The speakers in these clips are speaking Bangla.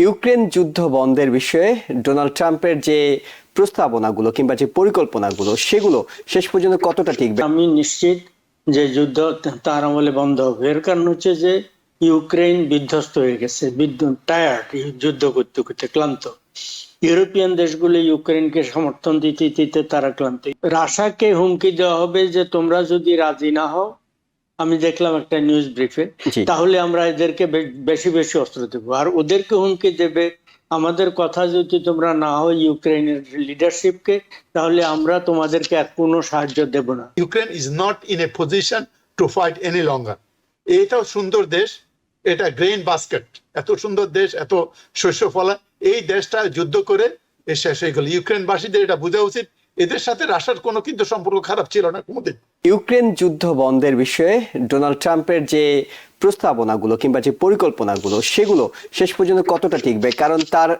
ইউক্রেন যুদ্ধ বন্ধের বিষয়ে ডোনাল্ড ট্রাম্পের যে প্রস্তাবনাগুলো কিংবা যে পরিকল্পনাগুলো সেগুলো শেষ পর্যন্ত কতটা টিকবে? আমি নিশ্চিত যে যুদ্ধ তার আমলে বন্ধ হবে। এর কারণ হচ্ছে যে ইউক্রেন বিধ্বস্ত হয়ে গেছে, টায়ার্ড, যুদ্ধ করতে করতে ক্লান্ত। ইউরোপিয়ান দেশগুলো ইউক্রেনকে সমর্থন দিতে দিতে তারা ক্লান্ত। রাশিয়াকে হুমকি দেওয়া হবে যে তোমরা যদি রাজি না হও, আমি দেখলাম একটা নিউজ ব্রিফে, তাহলে আমরা এদেরকে বেশি বেশি অস্ত্র দেবো। আর ওদেরকে হুমকি দেবে আমাদের কথা যদি তোমরা না হয় ইউক্রেনের লিডারশিপকে, তাহলে আমরা তোমাদেরকে আর কোনো সাহায্য দেব না। Ukraine is not in a position to fight any longer. এটাও সুন্দর দেশ, এটা গ্রেইন বাস্কেট, এত সুন্দর দেশ, এত শস্য ফলা, এই দেশটা যুদ্ধ করে শেষ হয়ে গেল। ইউক্রেনবাসীদের এটা বোঝা উচিত, এদের সাথে রাশিয়ার কোনো কিন্তু সম্পর্ক খারাপ ছিল না কোনোদিন। ইউক্রেন যুদ্ধ বন্ধের বিষয়ে ডোনাল্ড ট্রাম্পের যে প্রস্তাবনাগুলো কিংবা যে পরিকল্পনাগুলো সেগুলো শেষ পর্যন্ত কতটা টিকবে? কারণ তার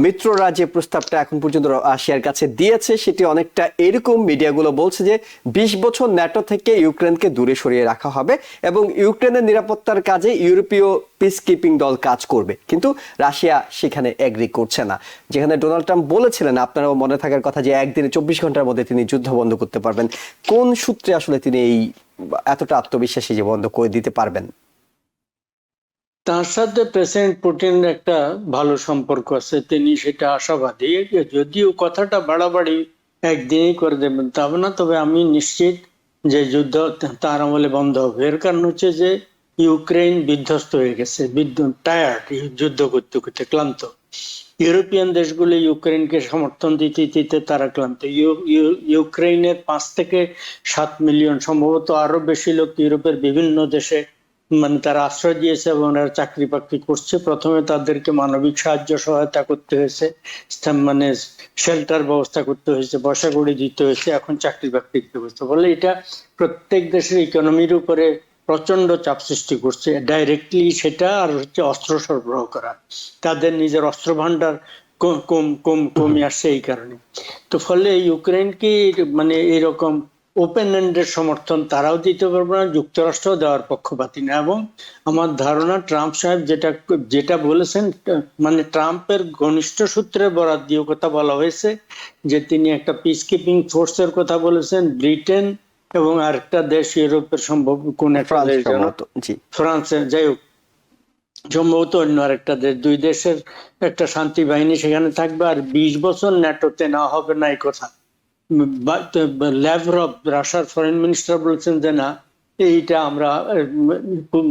মিত্ররা যে প্রস্তাবটা এখন পর্যন্ত রাশিয়ার কাছে দিয়েছে সেটি অনেকটা এরকম, মিডিয়াগুলো বলছে যে 20 বছর ন্যাটো থেকে ইউক্রেনকে দূরে সরিয়ে রাখা হবে এবং ইউক্রেনের নিরাপত্তার কাজে ইউরোপীয় পিস কিপিং দল কাজ করবে। কিন্তু রাশিয়া সেখানে এগ্রি করছে না, যেখানে ডোনাল্ড ট্রাম্প বলেছিলেন, আপনারাও মনে থাকার কথা, যে একদিনে 24 ঘন্টার মধ্যে তিনি যুদ্ধ বন্ধ করতে পারবেন। কোন সূত্রে আসলে তিনি এই এতটা আত্মবিশ্বাসী যে বন্ধ করে দিতে পারবেন? তার সাথে প্রেসিডেন্ট পুতিনের একটা ভালো সম্পর্ক আছে, তিনি সেটা আশাবাদী। যদিও কথাটা বাড়াবাড়ি একদিনই করে দেবেন তা না, তবে আমি নিশ্চিত যে যুদ্ধ তার আমলে বন্ধ হবে। এর কারণ হচ্ছে যে ইউক্রেন বিধ্বস্ত হয়ে গেছে, টায়ার্ড, যুদ্ধ করতে করতে ক্লান্ত। ইউরোপিয়ান দেশগুলো ইউক্রেনকে সমর্থন দিতে দিতে তারা ক্লান্ত। ইউক্রেনের 5 থেকে 7 মিলিয়ন, সম্ভবত আরো বেশি লোক ইউরোপের বিভিন্ন দেশে মানে তারা আশ্রয় দিয়েছে এবং ওরা চাকরি বাকরি করছে। প্রথমে তাদেরকে মানবিক সাহায্য সহায়তা করতে হয়েছে, মানে শেল্টার ব্যবস্থা করতে হয়েছে, বসা করে দিতে হয়েছে, এখন চাকরি বাকরি দিতে হয়েছে। বলে এটা প্রত্যেক দেশের ইকোনমির উপরে প্রচন্ড চাপ সৃষ্টি করছে ডাইরেক্টলি সেটা। আর হচ্ছে অস্ত্র সরবরাহ করা, তাদের নিজের অস্ত্র ভান্ডার কমে আসছে এই কারণে। তো ফলে ইউক্রেনকে মানে এরকম ওপেন এন্ডের সমর্থন তারাও দিতে পারবে না, যুক্তরাষ্ট্র দেওয়ার পক্ষপাতী না। এবং আমার ধারণা ট্রাম্প সাহেব যেটা বলেছেন, মানে ট্রাম্পের ঘনিষ্ঠ সূত্রে বরাত দিয়ে কথা বলা হয়েছে যে তিনি একটা পিস কিপিং ফোর্সের কথা বলেছেন, ব্রিটেন এবং আরেকটা দেশ ইউরোপের, সম্ভব কোন একটা দেশ, ফ্রান্সের, যাই হোক সম্ভবত অন্য আরেকটা দেশ, 2 দেশের একটা শান্তি বাহিনী সেখানে থাকবে। আর 20 বছর ন্যাটোতে নেওয়া হবে না, এই কথা ল্যাভরভ রাশিয়ার ফরেন মিনিস্টার বলছেন যে না, এইটা আমরা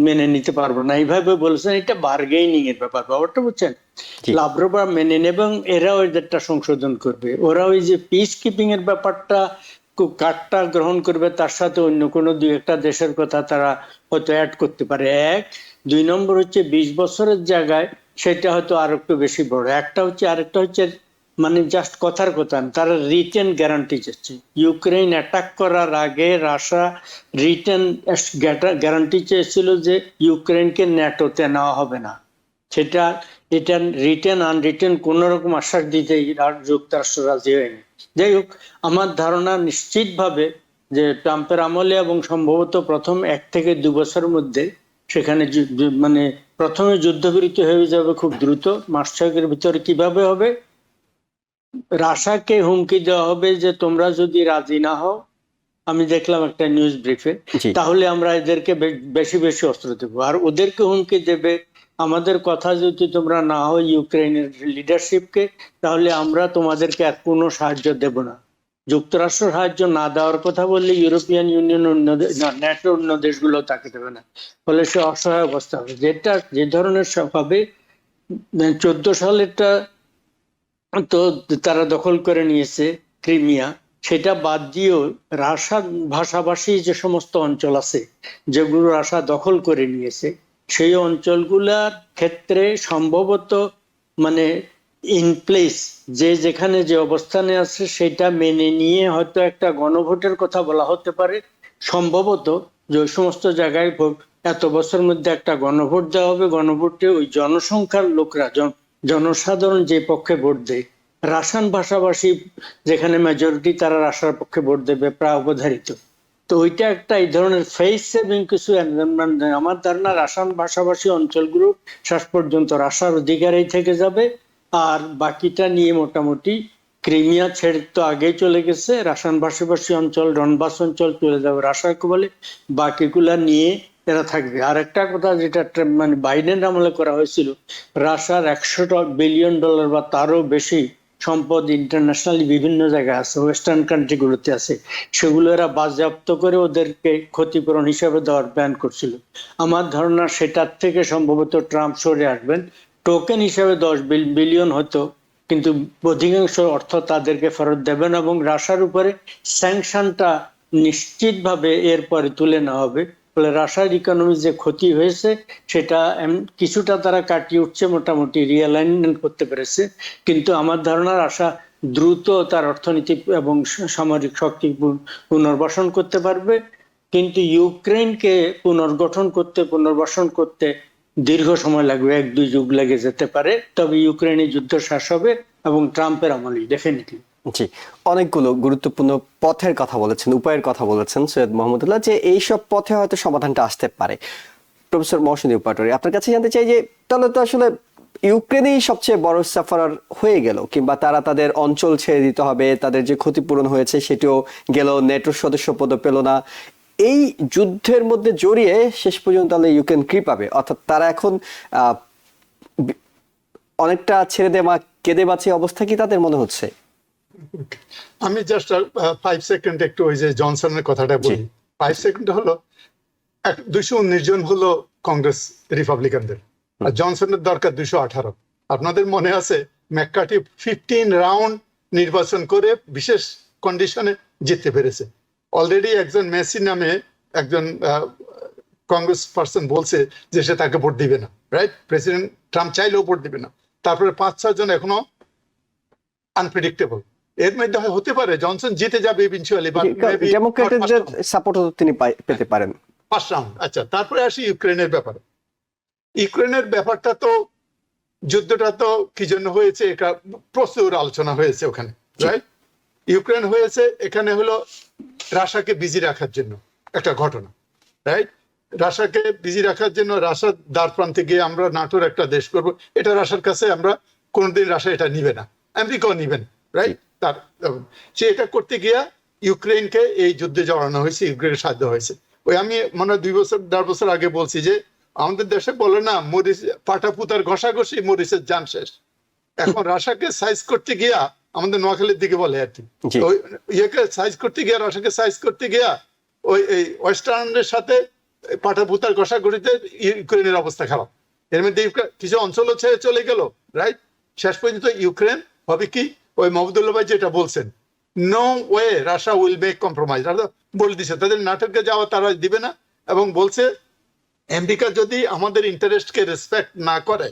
মেনে নিতে পারবো না, এইভাবে বলেছেন। এটা বার্গেনিং এর ব্যাপার, ব্যাপারটা বুঝছেন। লাভরভ মেনে নেবে এবং এরা ওইটা সংশোধন করবে। ওরা ওই যে পিস কিপিং এর ব্যাপারটা কার্ডটা গ্রহণ করবে, তার সাথে অন্য কোনো 2-1টা দেশের কথা তারা হয়তো অ্যাড করতে পারে। 1, 2 নম্বর হচ্ছে 20 বছরের জায়গায় সেটা হয়তো আর একটু বেশি বড়। আরেকটা হচ্ছে মানে জাস্ট কথার কথা, তারা রিটেন গ্যারান্টি চাচ্ছে। ইউক্রেন অ্যাটাক করার আগে রাশিয়া রিটেন গ্যারান্টি চেয়েছিল যে ইউক্রেনকে ন্যাটোতে নেওয়া হবে না। এটা রিটেন আনরিটেন কোন রকম আশ্বাস দিতে যুক্তরাষ্ট্র রাজি হয়নি। যাই হোক, আমার ধারণা নিশ্চিতভাবে যে ট্রাম্পের আমলে এবং সম্ভবত প্রথম 1 থেকে 2 বছরের মধ্যে সেখানে মানে প্রথমে যুদ্ধবিরতি হয়ে যাবে খুব দ্রুত, মাস 6 ভিতরে। কিভাবে হবে? রাশিয়াকে হুমকি দেওয়া হবে যে তোমরা যদি রাজি না হও, আমি দেখলাম একটা নিউজ ব্রিফে, তাহলে আমরা এদেরকে বেশি বেশি অস্ত্র দেবো। আর ওদেরকে হুমকি দেবে আমাদের কথা যদি তোমরা না হয় ইউক্রেনের লিডারশিপকে, তাহলে আমরা তোমাদেরকে আর কোনো সাহায্য দেব না। যুক্তরাষ্ট্র সাহায্য না দেওয়ার কথা বললে ইউরোপিয়ান ইউনিয়ন ন্যাটোর অন্য দেশগুলো তাকে দেবে না। ফলে সে অসহায় অবস্থা হবে। যে ধরনের হবে 14 সালেরটা তো তারা দখল করে নিয়েছে ক্রিমিয়া, সেটা বাদ দিয়েও রাশিয়ার ভাষাভাষী যে সমস্ত অঞ্চল আছে যেগুলো রাশিয়া দখল করে নিয়েছে, সেই অঞ্চলগুলার ক্ষেত্রে সম্ভবত মানে ইন প্লেস যেখানে যে অবস্থানে আছে সেটা মেনে নিয়ে হয়তো একটা গণভোটের কথা বলা হতে পারে। সম্ভবত যে সমস্ত জায়গায় এত বছরের মধ্যে একটা গণভোট দেওয়া হবে, গণভোটে ওই জনসংখ্যার লোকরা, জনসাধারণ যে পক্ষে ভোট দেয়, রাশিয়ান ভাষাভাষী যেখানে মেজরিটি, তারা রাশিয়ার পক্ষে ভোট দেবে, প্রায় অবধারিত। তো ওইটা একটা এই ধরনের ফেস সেভিং কিছু আমার ধারণা রাশিয়ান ভাষাভাষী অঞ্চলগুলো শেষ পর্যন্ত রাশিয়ার অধিকারেই থেকে যাবে, আর বাকিটা নিয়ে মোটামুটি ক্রিমিয়া ছেড়ে তো আগেই চলে গেছে, রাশিয়ান ভাষাভাষী অঞ্চল ডনবাস অঞ্চল চলে যাবে রাশিয়াকে বলে, বাকিগুলা নিয়ে এরা থাকবে। আর একটা কথা যেটা মানে বাইডেন আমলে করা হয়েছিল, রাশিয়ার $100 বিলিয়ন বা তারও বেশি সম্পদ ইন্টারন্যাশনালি বিভিন্ন জায়গায় আছে, ওয়েস্টার্ন কান্ট্রি গুলোতে আছে, সেগুলো এরা বাজেয়াপ্ত করে ওদেরকে ক্ষতিপূরণ হিসাবে দেওয়ার প্ল্যান করছিল। আমার ধারণা সেটার থেকে সম্ভবত ট্রাম্প সরে আসবেন, টোকেন হিসাবে 10 বিলিয়ন হতো, কিন্তু অধিকাংশ অর্থ তাদেরকে ফেরত দেবেন এবং রাশিয়ার উপরে স্যাংশনটা নিশ্চিতভাবে এরপরে তুলে নেওয়া হবে। ফলে রাশিয়ার ইকোনমি যে ক্ষতি হয়েছে সেটা কিছুটা তারা কাটিয়ে উঠছে, মোটামুটি রিঅ্যালাইনমেন্ট করতে পেরেছে। কিন্তু আমার ধারণা রাশিয়া দ্রুত তার অর্থনীতি এবং সামরিক শক্তি পুনর্বাসন করতে পারবে, কিন্তু ইউক্রেনকে পুনর্বাসন করতে দীর্ঘ সময় লাগবে, 1-2 যুগ লেগে যেতে পারে। তবে ইউক্রেনের যুদ্ধ শেষ হবে এবং ট্রাম্পের আমলেই ডেফিনেটলি। জি, অনেকগুলো গুরুত্বপূর্ণ পথের কথা বলেছেন, উপায়ের কথা বলেছেন সৈয়দ মোহাম্মদুল্লাহ, যে এইসব পথে হয়তো সমাধানটা আসতে পারে। প্রফেসর মহসিন পাটোয়ারী, আপনার কাছে জানতে চাই যে তাহলে তো আসলে ইউক্রেনেই সবচেয়ে বড় সাফারার হয়ে গেল, কিংবা তারা তাদের অঞ্চল ছেড়ে দিতে হবে, তাদের যে ক্ষতিপূরণ হয়েছে সেটিও গেল, নেটোর সদস্যপদ পেল না। এই যুদ্ধের মধ্যে জড়িয়ে শেষ পর্যন্ত তাহলে ইউক্রেন কি পাবে? অর্থাৎ তারা এখন অনেকটা ছেড়ে দেওয়া কেঁদে বাঁচে অবস্থা কি তাদের মনে হচ্ছে? আমি জাস্ট 5 সেকেন্ড একটু ওই যে জনসনের কথাটা বলি। 5 সেকেন্ড হলো 219 জন হলো কংগ্রেস রিপাবলিকানদের, আর জনসনের দরকার 218। আপনাদের মনে আছে ম্যাককার্থি 15 রাউন্ড নির্বাচন করে বিশেষ কন্ডিশনে জিততে পেরেছে। অলরেডি একজন মেসি নামে একজন কংগ্রেস পার্সন বলছে যে সে তাকে ভোট দিবে না, রাইট? প্রেসিডেন্ট ট্রাম্প চাইলেও ভোট দিবে না। তারপরে 5-6 জন এখনো আনপ্রেডিক্টেবল। এর মধ্যে হতে পারে জনসন জিতে যাবে ইভেন্চুয়ালি, বাট ডেমোক্রেটদের সাপোর্টও তিনি পেতে পারেন ফার্স্ট রাউন্ড। আচ্ছা, তারপরে আসি ইউক্রেনের ব্যাপারে। ইউক্রেনের ব্যাপারটা তো, যুদ্ধটা তো কি জন্য হয়েছে এটা প্রচুর আলোচনা হয়েছে ওখানে, রাইট? ইউক্রেন হয়েছে এখানে হলো রাশিয়াকে বিজি রাখার জন্য একটা ঘটনা, রাইট? রাশিয়াকে বিজি রাখার জন্য রাশিয়ার দ্বার প্রান্তে গিয়ে আমরা নাটোর একটা দেশ করব, এটা রাশিয়ার কাছে আমরা কোনোদিন রাশিয়া এটা নিবে না, আমেরিকাও নিবেন, রাইট? তার সে এটা করতে গিয়া ইউক্রেনকে এই যুদ্ধে জড়ানো হয়েছে, ইউক্রেনের সাহায্য হয়েছে। ওই আমি মনে হয় 2-1.5 বছর আগে বলছি যে আমাদের দেশে বলে না মরিচ পাটা পুতার ঘষাঘষি, মরিচের জান শেষ। এখন রাশিয়াকে সাইজ করতে গিয়া আমাদের নোয়াখালীর দিকে বলে আর কি, ওই ইয়েকে সাইজ করতে গিয়া, রাশিয়াকে সাইজ করতে গিয়া ওই এই ওয়েস্টার্নের সাথে পাটা পুতার ঘষাঘষিতে ইউক্রেনের অবস্থা খারাপ। এর মধ্যে কিছু অঞ্চলও ছেড়ে চলে গেল, রাইট? শেষ পর্যন্ত ইউক্রেন হবে কি, ওই মাহমুদুল্লাহ ভাই যেটা বলছেন, no way Russia will make compromise, বলে দিছে তাদের নাটকে যাওয়া তারা দিবে না, এবং বলছে আমেরিকা যদি আমাদের ইন্টারেস্টকে রেসপেক্ট না করে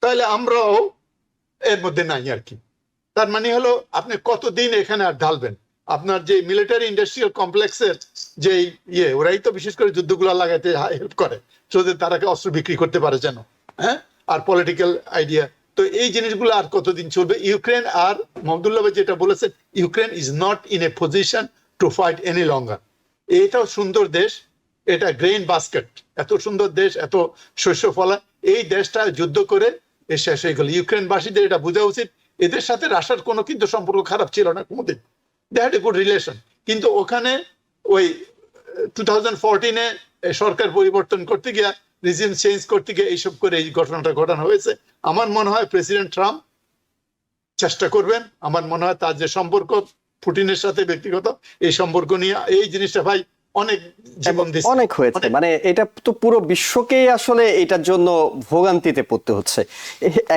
তাহলে আমরাও এর মধ্যে নাই আর কি। তার মানে হলো আপনি কতদিন এখানে আর ঢালবেন? আপনার যে মিলিটারি ইন্ডাস্ট্রিয়াল কমপ্লেক্সের যে ওরাই তো বিশেষ করে যুদ্ধগুলো লাগাইতে হেল্প করে, যদি তারাকে অস্ত্র বিক্রি করতে পারে যেন, হ্যাঁ, আর পলিটিক্যাল আইডিয়া। তো এই জিনিসগুলো আর কতদিন চলবে? ইউক্রেন, আর মাহমুদুল্লাহ ভাই যেটা বলেছেন, Ukraine is not in a position to fight any longer. এটাও সুন্দর দেশ, এটা গ্রেইন বাস্কেট, এত সুন্দর দেশ, এত শস্য ফলা, এই দেশটা যুদ্ধ করে শেষ হয়ে গেল। ইউক্রেনবাসীদের এটা বোঝা উচিত, এদের সাথে রাশিয়ার কোনো কিন্তু সম্পর্ক খারাপ ছিল না কোনোদিন, they had a good relation. কিন্তু ওখানে ওই 2014-এ সরকার পরিবর্তন করতে গিয়া, রিজিম চেঞ্জ করতে গিয়ে এইসব করে এই ঘটনাটা ঘটানো হয়েছে। আমার মনে হয় প্রেসিডেন্ট ট্রাম্প চেষ্টা করবেন, আমার মনে হয় তার যে সম্পর্ক পুতিনের সাথে ব্যক্তিগত, এই সম্পর্ক নিয়ে এই জিনিসটা ভাই অনেক অনেক হয়েছে, মানে এটা তো পুরো বিশ্বকেই আসলে এটার জন্য ভোগান্তিতে পড়তে হচ্ছে।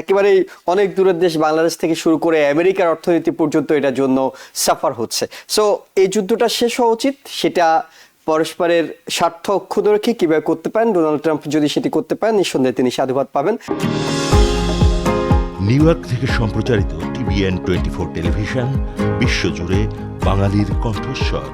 একেবারে অনেক দূরের দেশ বাংলাদেশ থেকে শুরু করে আমেরিকার অর্থনীতি পর্যন্ত এটার জন্য সাফার হচ্ছে। সো এই যুদ্ধটা শেষ হওয়া উচিত, সেটা পরস্পরের স্বার্থ অক্ষুণ্ণ রেখে কিভাবে করতে পারেন ডোনাল্ড ট্রাম্প যদি সেটি করতে পারেন, নিঃসন্দেহে তিনি সাধুবাদ পাবেন। নিউ ইয়র্ক থেকে সম্প্রচারিত TVN 24 টেলিভিশন বিশ্বজুড়ে বাঙালির কণ্ঠস্বর।